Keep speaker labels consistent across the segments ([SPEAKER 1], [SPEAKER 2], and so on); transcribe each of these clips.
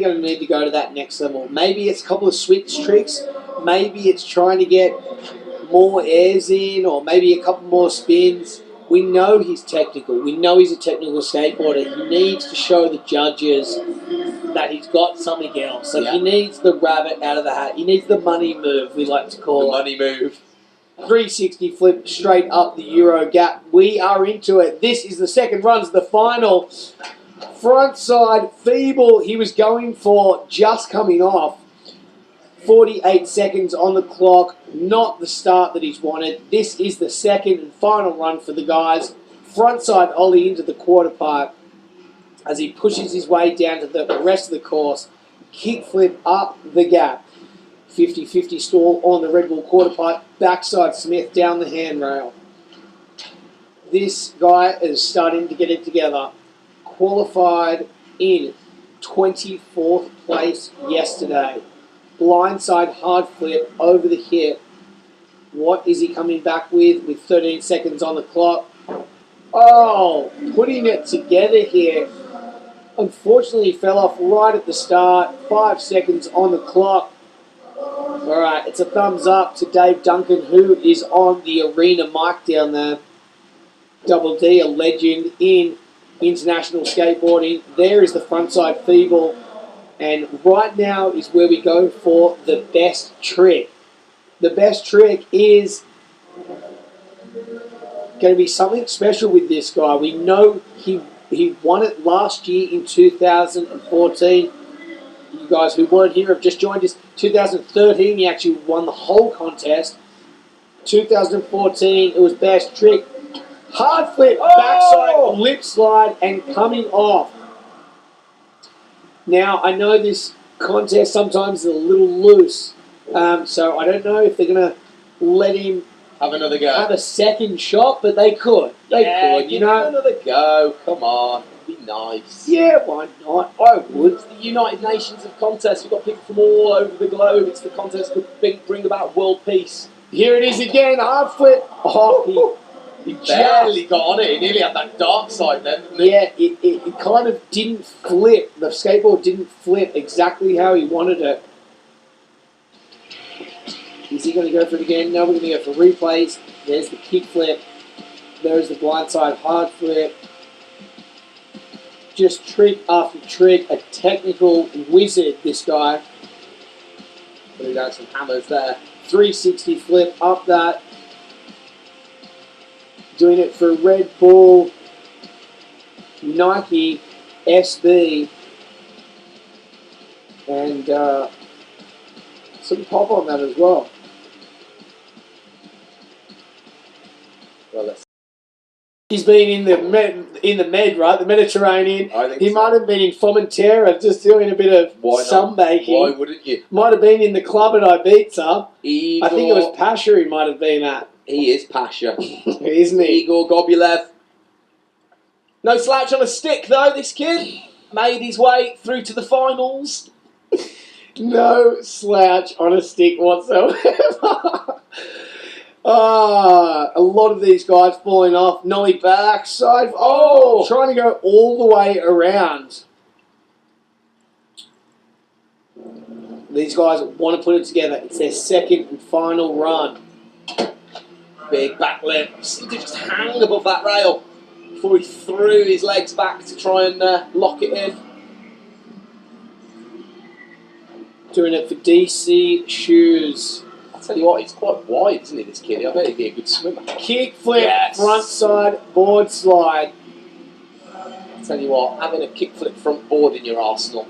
[SPEAKER 1] You're going to need to go to that next level. Maybe it's a couple of switch tricks. Maybe it's trying to get more airs in, or maybe a couple more spins. We know he's technical. We know he's a technical skateboarder. He needs to show the judges that he's got something else. Like he needs the rabbit out of the hat. He needs the money move, we like to call it.
[SPEAKER 2] The money move.
[SPEAKER 1] 360 flip straight up the Euro gap. We are into it. This is the second run, the final. Front side feeble. He was going for just coming off. 48 seconds on the clock. Not the start that he's wanted. This is the second and final run for the guys. Front side ollie into the quarter pipe as he pushes his way down to the rest of the course. Kick flip up the gap. 50-50 stall on the Red Bull quarter pipe. Backside Smith down the handrail. This guy is starting to get it together. Qualified in 24th place yesterday. Blindside hard flip over the hip. What is he coming back with 13 seconds on the clock? Oh, putting it together here. Unfortunately, he fell off right at the start. 5 seconds on the clock. All right, it's a thumbs up to Dave Duncan, who is on the arena mic down there. Double D, a legend in international skateboarding. There is the frontside feeble. And right now is where we go for the best trick. The best trick is going to be something special with this guy. We know he won it last year in 2014. You guys who weren't here have just joined us. 2013, he actually won the whole contest. 2014, it was best trick. Hard flip, backside, lip slide, and coming off. Now, I know this contest sometimes is a little loose, so I don't know if they're going to let him
[SPEAKER 2] have another go.
[SPEAKER 1] Have a second shot, but they could. They could, you know.
[SPEAKER 2] Another go. Come on. Be nice.
[SPEAKER 1] Yeah, why not? I would.
[SPEAKER 2] It's the United Nations of contests. We've got people from all over the globe. It's the contest to bring about world peace.
[SPEAKER 1] Here it is again. Hard flip. Oh,
[SPEAKER 2] he barely got on it. He nearly had that dark side then, didn't he?
[SPEAKER 1] Yeah, it kind of didn't flip. The skateboard didn't flip exactly how he wanted it. Is he going to go for it again? No, we're going to go for replays. There's the kick flip. There's the blindside hard flip. Just trick after trick. A technical wizard, this guy.
[SPEAKER 2] Putting down some hammers there.
[SPEAKER 1] 360 flip up that. Doing it for Red Bull, Nike, SB, and some pop on that as well. He's been in the Med, right? The Mediterranean.
[SPEAKER 2] I think
[SPEAKER 1] he might have been in Formentera, just doing a bit of sunbaking.
[SPEAKER 2] Why wouldn't you?
[SPEAKER 1] Might have been in the club at Ibiza.
[SPEAKER 2] Igor,
[SPEAKER 1] I think it was Pasha he might have been at.
[SPEAKER 2] He is Pasha.
[SPEAKER 1] Isn't he?
[SPEAKER 2] Igor Gobulev. No slouch on a stick, though, this kid. Made his way through to the finals.
[SPEAKER 1] No slouch on a stick whatsoever. A lot of these guys falling off. Nollie backside. Oh, trying to go all the way around. These guys want to put it together. It's their second and final run.
[SPEAKER 2] Big back lip. Seemed to just hang above that rail before he threw his legs back to try and lock it in.
[SPEAKER 1] Doing it for DC Shoes.
[SPEAKER 2] I'll tell you what, he's quite wide, isn't he, this kid? I bet he'd be a good swimmer.
[SPEAKER 1] Kick flip, front side, board slide.
[SPEAKER 2] I'll tell you what, having a kick flip front board in your arsenal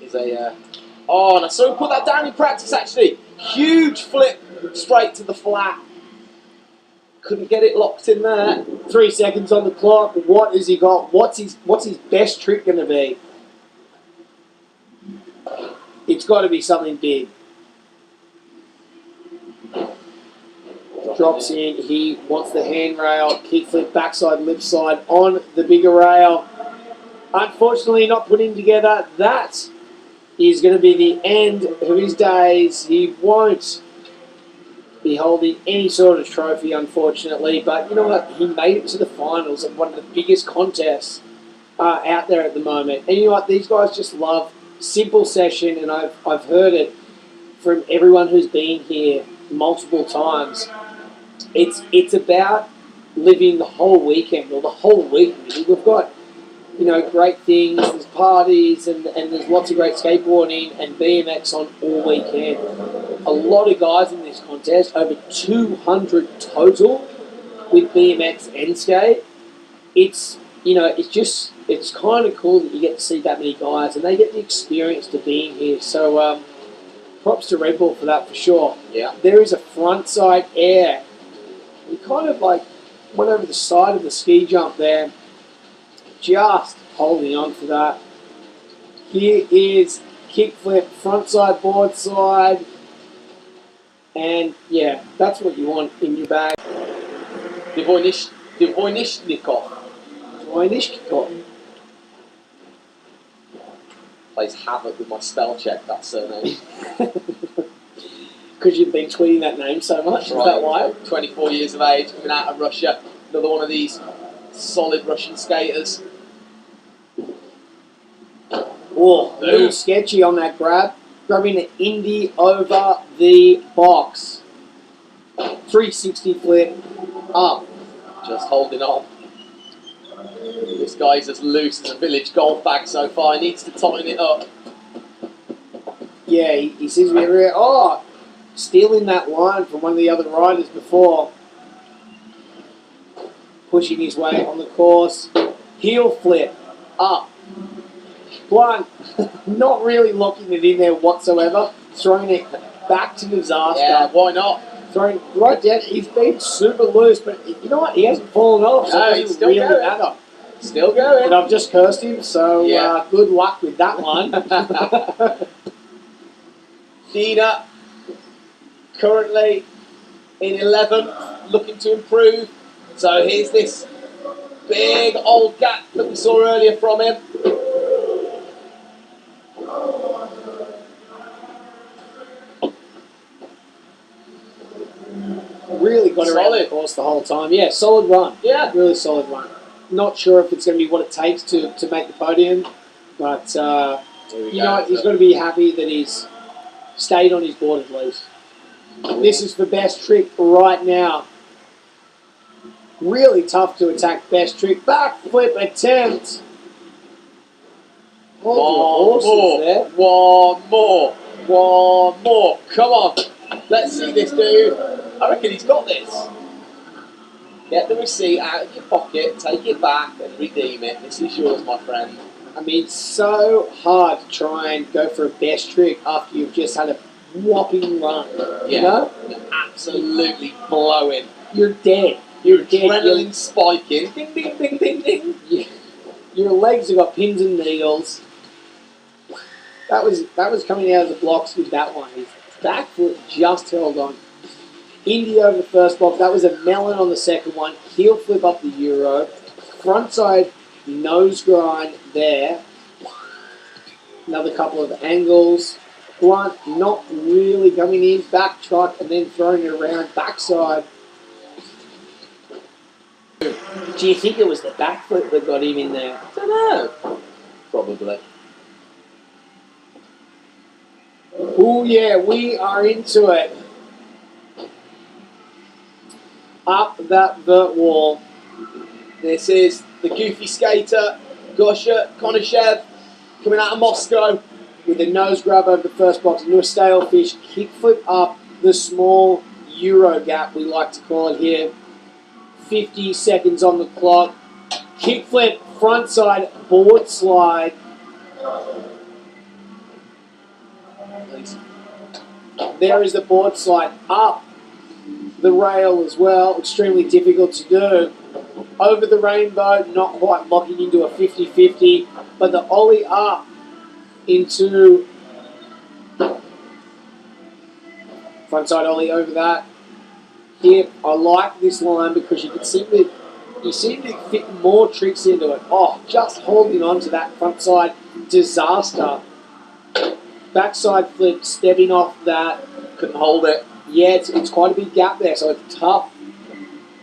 [SPEAKER 2] is a... Oh, and I saw him put that down in practice, actually. Huge flip straight to the flat. Couldn't get it locked in there.
[SPEAKER 1] 3 seconds on the clock. What has he got? What's his best trick going to be? It's got to be something big. Drops in. He wants the handrail. Kick flip, backside, lip slide on the bigger rail. Unfortunately, not putting together. That is going to be the end of his days. He won't be holding any sort of trophy, unfortunately, but you know what? He made it to the finals of one of the biggest contests out there at the moment. And you know what? These guys just love simple session, and I've heard it from everyone who's been here multiple times. It's about living the whole weekend or the whole week. We've got, you know, great things. There's parties and there's lots of great skateboarding and BMX on all weekend. A lot of guys in this contest, over 200 total with BMX and skate. It's, you know, it's kind of cool that you get to see that many guys and they get the experience to being here. So props to Red Bull for that for sure.
[SPEAKER 2] Yeah.
[SPEAKER 1] There is a front side air. We kind of like went over the side of the ski jump there, just holding on for that. Here is kickflip, front side, board slide, and yeah, that's what you want in your bag.
[SPEAKER 2] Dvoynishnikov. Plays havoc with my spell check, that surname.
[SPEAKER 1] Because you've been tweeting that name so much, is that why?
[SPEAKER 2] 24 years of age, coming out of Russia. Another one of these solid Russian skaters.
[SPEAKER 1] Oh, a little sketchy on that grab. Grabbing an indie over the box. 360 flip up.
[SPEAKER 2] Just holding on. This guy's as loose as a village golf bag so far. He needs to tighten it up.
[SPEAKER 1] Yeah, he seems to be everywhere. Oh, stealing that line from one of the other riders before. Pushing his way on the course. Heel flip up. One, not really locking it in there whatsoever. Throwing it back to disaster.
[SPEAKER 2] Yeah, why not?
[SPEAKER 1] Throwing right down. He's been super loose, but you know what? He hasn't fallen off, so it doesn't really matter.
[SPEAKER 2] Still going.
[SPEAKER 1] But I've just cursed him, so
[SPEAKER 2] yeah.
[SPEAKER 1] Good luck with that one.
[SPEAKER 2] Dina, currently in 11th, looking to improve. So here's this big old gap that we saw earlier from him.
[SPEAKER 1] Really got around the course the whole time. Yeah, solid run.
[SPEAKER 2] Yeah.
[SPEAKER 1] Really solid run. Not sure if it's going to be what it takes to make the podium, but you know what? He's got to be happy that he's stayed on his board at least. This is the best trick right now. Really tough to attack best trick. Backflip attempt.
[SPEAKER 2] One more. Come on. Let's see this dude. I reckon he's got this. Get the receipt out of your pocket, take it back and redeem it. This is yours, my friend.
[SPEAKER 1] I mean, it's so hard to try and go for a best trick after you've just had a whopping run.
[SPEAKER 2] Yeah.
[SPEAKER 1] You know?
[SPEAKER 2] You're absolutely blowing.
[SPEAKER 1] You're dead.
[SPEAKER 2] Your adrenaline spiking. Ding, ding, ding, ding, ding.
[SPEAKER 1] Your legs have got pins and needles. That was coming out of the blocks with that one. His back foot just held on. Indie over the first block. That was a melon on the second one. Heel flip up the Euro. Frontside nose grind there. Another couple of angles. Blunt not really coming in. Back truck and then throwing it around. Backside. Do you think it was the back flip that got him in there?
[SPEAKER 2] I don't know. Probably.
[SPEAKER 1] Oh yeah, we are into it. Up that vert wall.
[SPEAKER 2] This is the goofy skater, Gosha Konashev, coming out of Moscow.
[SPEAKER 1] With a nose grab over the first box, into a stale fish, kickflip up the small Euro gap, we like to call it here. 50 seconds on the clock. Kickflip, frontside, board slide. There is the board slide up the rail as well. Extremely difficult to do. Over the rainbow, not quite locking into a 50-50, but the ollie up into frontside ollie over that. Here, I like this line because you seem to fit more tricks into it. Oh, just holding on to that frontside disaster. Backside flip, stepping off that.
[SPEAKER 2] Couldn't hold it.
[SPEAKER 1] Yeah, it's quite a big gap there, so it's tough.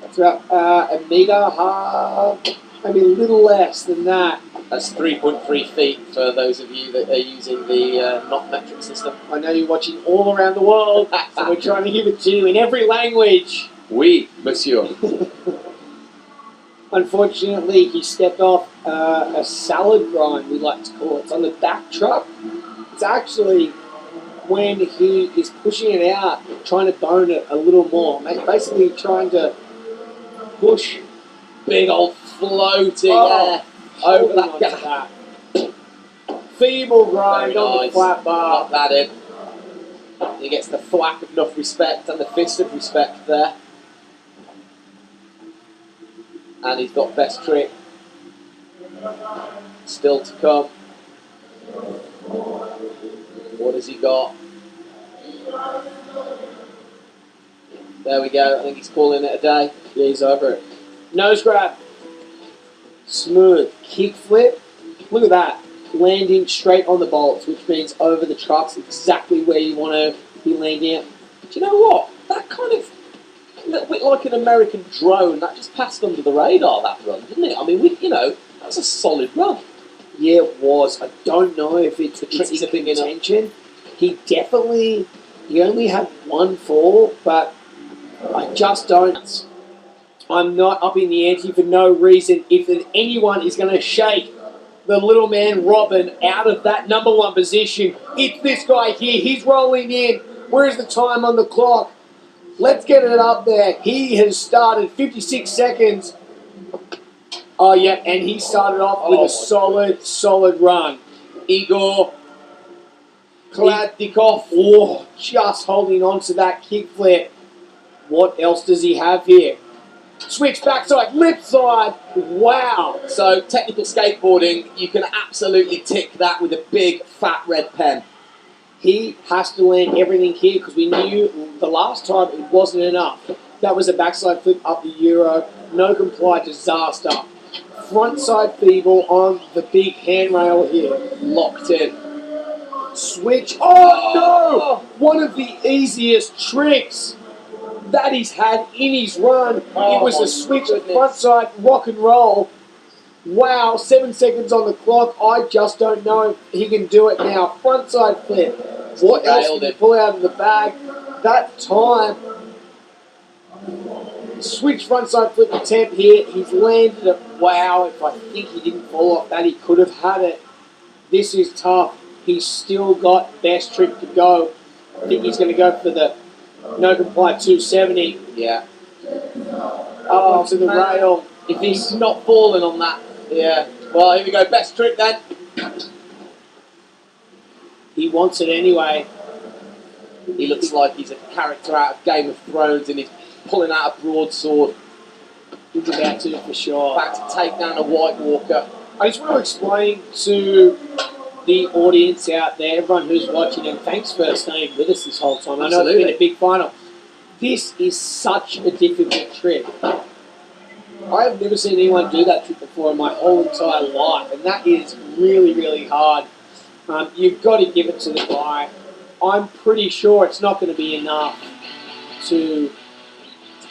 [SPEAKER 1] It's about a metre, half, maybe a little less than that.
[SPEAKER 2] That's 3.3 feet for those of you that are using the not metric system.
[SPEAKER 1] I know you're watching all around the world, so we're trying to give it to you in every language.
[SPEAKER 2] Oui, monsieur.
[SPEAKER 1] Unfortunately, he stepped off a salad grind, we like to call it. It's on the back truck. It's actually when he is pushing it out, trying to bone it a little more. Basically trying to push.
[SPEAKER 2] Big old floating
[SPEAKER 1] Oh,
[SPEAKER 2] over
[SPEAKER 1] holding
[SPEAKER 2] that
[SPEAKER 1] onto
[SPEAKER 2] gap.
[SPEAKER 1] that. Feeble grind
[SPEAKER 2] Very
[SPEAKER 1] on
[SPEAKER 2] nice.
[SPEAKER 1] the flat bar.
[SPEAKER 2] Lock that in. He gets the thwack of enough respect and the fist of respect there. And he's got best trick still to come. What has he got? There we go. I think he's calling it a day.
[SPEAKER 1] Yeah, he's over it. Nose grab. Smooth. Kick flip. Look at that. Landing straight on the bolts, which means over the trucks, exactly where you want to be landing it.
[SPEAKER 2] Do you know what? That kind of, a little bit like an American drone, that just passed under the radar, that run, didn't it? I mean, that's a solid run.
[SPEAKER 1] Yeah, it was. I don't know if it's
[SPEAKER 2] tricks
[SPEAKER 1] in
[SPEAKER 2] are big enough.
[SPEAKER 1] contention. He only had one fall, but I just don't. I'm not up in the ante for no reason. If anyone is going to shake the little man Robin out of that number one position, it's this guy here. He's rolling in. Where's the time on the clock? Let's get it up there. He has started 56 seconds. Oh, yeah, and he started off with a solid run.
[SPEAKER 2] Igor Kladnikov.
[SPEAKER 1] Oh, just holding on to that kickflip. What else does he have here? Switch backside, lip side. Wow.
[SPEAKER 2] So, technical skateboarding, you can absolutely tick that with a big, fat red pen.
[SPEAKER 1] He has to land everything here because we knew the last time it wasn't enough. That was a backside flip up the Euro. No comply disaster. Frontside feeble on the big handrail here.
[SPEAKER 2] Locked in.
[SPEAKER 1] Switch. Oh, no! One of the easiest tricks that he's had in his run. It was a switch frontside rock and roll. Wow, 7 seconds on the clock. I just don't know if he can do it now. Frontside flip. What else did he pull out of the bag? That time. Switch frontside flip attempt here. He's landed it. Wow, if I think he didn't fall off that, he could have had it. This is tough. He's still got best trick to go. I think he's going to go for the no comply 270.
[SPEAKER 2] Yeah.
[SPEAKER 1] Oh, to the rail.
[SPEAKER 2] If he's not falling on that. Yeah. Well, here we go. Best trick then.
[SPEAKER 1] He wants it anyway.
[SPEAKER 2] He looks like he's a character out of Game of Thrones and he's pulling out a broadsword.
[SPEAKER 1] He's about to for sure.
[SPEAKER 2] Back to take down a White Walker.
[SPEAKER 1] I just want to explain to the audience out there, everyone who's watching, and thanks for staying with us this whole time. I know it's been a big final. This is such a difficult trick. I have never seen anyone do that trick before in my whole entire life, and that is really, really hard. You've got to give it to the guy. I'm pretty sure it's not going to be enough to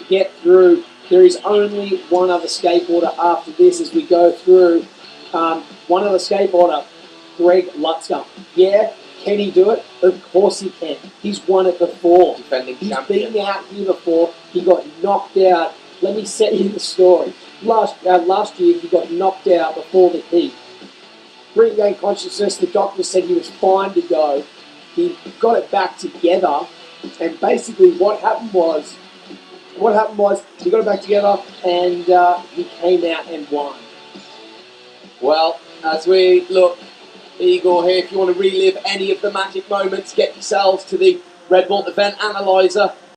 [SPEAKER 1] get through. There is only one other skateboarder after this as we go through. One other skateboarder, Greg Lutzka. Yeah, can he do it? Of course he can. He's won it before.
[SPEAKER 2] Defending
[SPEAKER 1] He's
[SPEAKER 2] champion.
[SPEAKER 1] been out here before. He got knocked out. Let me set you the story. Last year, he got knocked out before the heat. Regained consciousness. The doctor said he was fine to go. He got it back together, and basically what happened was he got it back together, and he came out and won.
[SPEAKER 2] Well, as we look, Igor here, if you want to relive any of the magic moments, get yourselves to the Red Bull Event Analyzer.